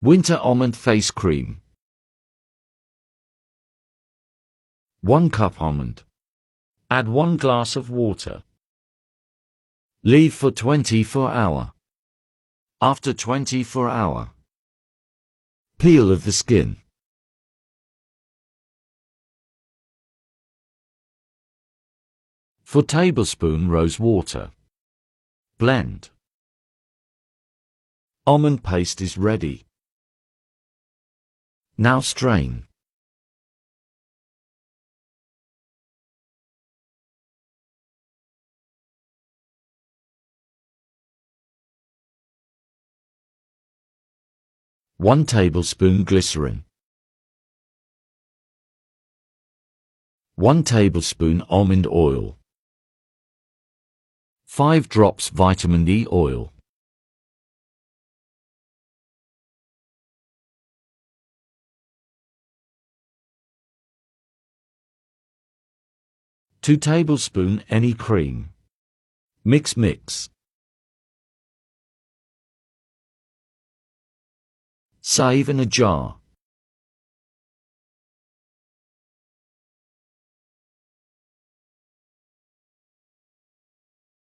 Winter almond face cream. 1 cup almond. Add 1 glass of water. Leave for 24 hours. After 24 hours, peel of the skin. For tablespoon rose water. Blend. Almond paste is ready. Now strain. One tablespoon glycerin. 1 tablespoon almond oil. 5 drops vitamin E oil. Two tablespoon any cream. Mix. Save in a jar.